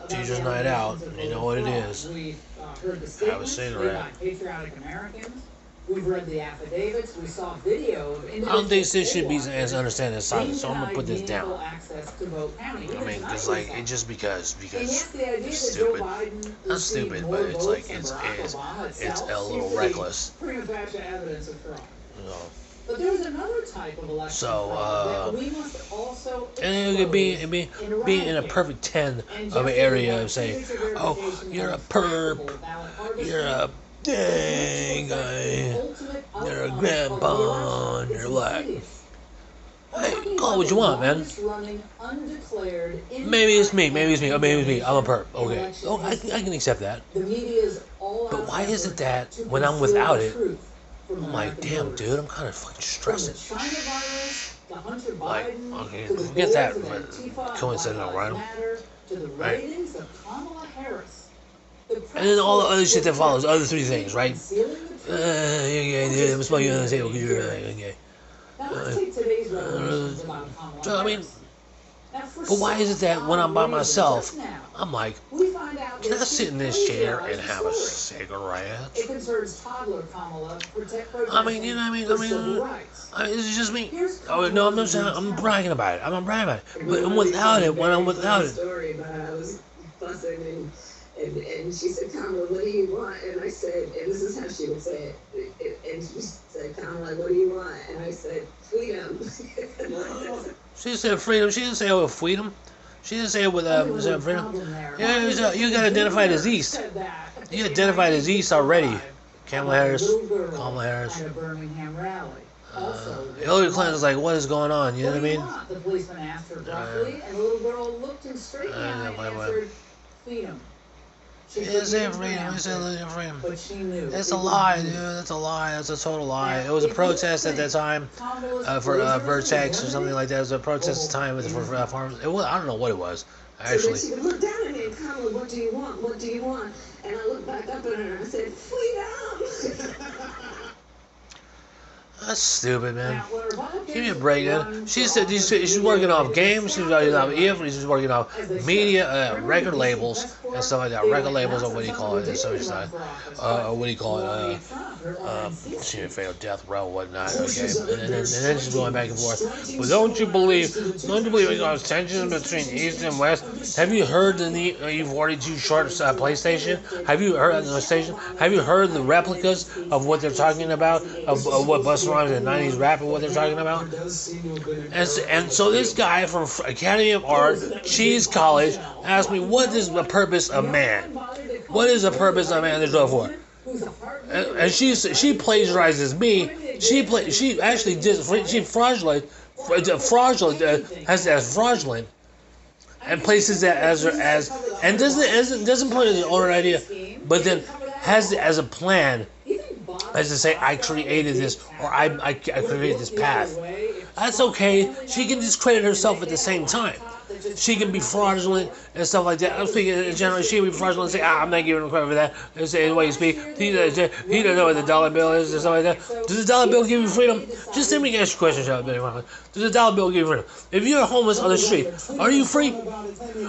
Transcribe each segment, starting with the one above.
Teacher's night out. You know what it is. We've heard the Have a statements made cigarette. by patriotic Americans. We've read the affidavits. We saw video of I don't think this should be individuals as understanding as silence, so I'm gonna put this denied meaningful down. access to Vote County. I mean, cause like it just because And yes, the idea it's that Joe stupid. Biden Not received stupid, more but it's votes like than it's Barack Obama it's itself a little seems to be reckless. prima facie evidence of fraud. You know. But there's another type of election fraud that we must also And it could be in a eradicate. perfect 10 And of an just area like of saying, signature oh, verification you're a of perp, trackable ballot harvesting, you're a dang guy, ultimate you're a outcome grandpa, of and the you're election black. is insidious. Hey, call it what you want, man. Running, undeclared, Maybe it's me, maybe it's me, or maybe it's me. I'm a perp. Okay. election Oh, I can accept that. The media's all-out But why is it that effort to when I'm conceal without the it, truth from I'm like, American damn, voters? dude, I'm kind of fucking From the stressing. China virus, to Hunter Like, Biden, okay, to the forget that goals of Antifa and coincidental, Black right? Lives Matter, to the Right. ratings of Kamala Harris. The And then all the other shit that follows, other three press things, right? concealing the truth. Yeah, dude, I'm smoking on the table. Okay. Now let's take today's revelations about Kamala So, I mean, Harris. Now, for but why is it that when I'm by myself, I'm like, we find out can I that sit in this she's chair and have a story. cigarette? It concerns toddler Kamala I mean, you know what I mean? for civil rights. This is just me. Here's Oh no, I'm not saying I'm bragging about it. I'm not bragging about it. But I'm without it. When I'm without it, Story, but I was fussing and she said, Kamala, what do you want? And I said, and this is how she would say it. And she said, Kamala, what do you want? And I said, freedom. she said freedom. She didn't say it with freedom. She didn't say it with freedom. Yeah, you got identified as East. You identified as East already. Kamala Harris. Kamala Harris. At a Birmingham rally. Also, Hillary Clinton's like, what is going on? You know what I mean? The policeman asked her gruffly, and the little girl looked him straight in the eye and answered, freedom. She She didn't say couldn't freedom. She answer, said freedom. but she knew. That's a lie, dude. That's a lie. That's a total lie. It was a protest at that time for Vertex or something like that. It was a protest at the time for farmers. It was, I don't know what it was, actually. So then she would look down at me and Kamala, what do you want? What do you want? And I looked back up at her and I said, freedom. That's stupid, man. Give me a break, man. She said she's working off games. She's working off she's working off media, record labels and stuff like that. Record labels, or what do you call it? And so she's like, what do you call it? She failed death row, whatnot. Okay, and then she's going back and forth. But don't you believe there's tensions between East and West? Have you heard the E42 short PlayStation? Have you heard the station? Have you heard the replicas of what they're talking about? Of what Busta Rhymes in the 90s rap and what they're talking about? And so this guy from Academy of Art, Cheese College, asked me, what is the purpose of man? What is the purpose of man to go for? And she plagiarizes me. She actually did. She fraudulent has as fraudulent, and places that as and doesn't put it as an own idea, but then has it as a plan, as to say I created this or I created this path. That's okay. She can discredit herself at the same time. She can be fraudulent and stuff like that. I'm speaking in general. She can be fraudulent and say, I'm not giving him credit for that. And say the way you speak. He doesn't know what the dollar bill is or something like that. Does the dollar bill give you freedom? Just let me ask you a question, Sean. Does the dollar bill give you freedom? If you're homeless on the street, are you free?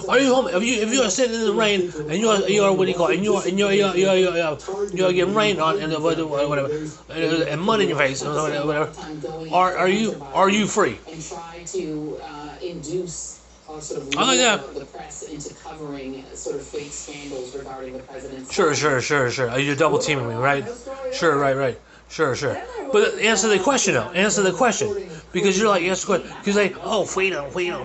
Are you homeless? If you are sitting in the rain and you are what do you call it? And you're getting rained on and whatever and mud in your face and whatever. Are you free? And try to induce sort of the press into covering sort of fake scandals regarding the president's. Sure. You're double teaming me, right? Sure, right. Sure. But answer the question, though. Answer the question. Because you're like, answer the question. Because like, oh, freedom. Well,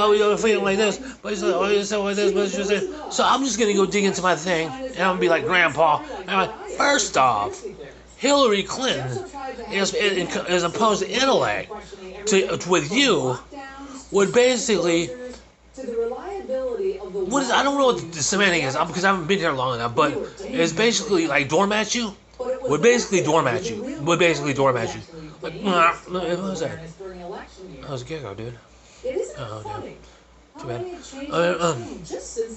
we got freedom like this. But he's like, oh, you said like this. But you said. So I'm just going to go dig into my thing. And I'm going to be like Grandpa. And I'm like, first off, Hillary Clinton, as opposed to intellect, with you, would basically, what is, I don't know what the semantic is, because I haven't been here long enough, but it's basically like doormat you? Would basically doormat you. Like, what was that? That was a gecko, dude. Oh, dude. Too bad.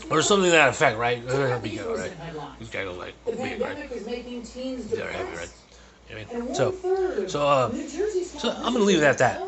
Or something to that effect, right? That'd be gecko, right? These geckos like big, right? They're heavy, right? You know what I mean? So I'm gonna leave it at that.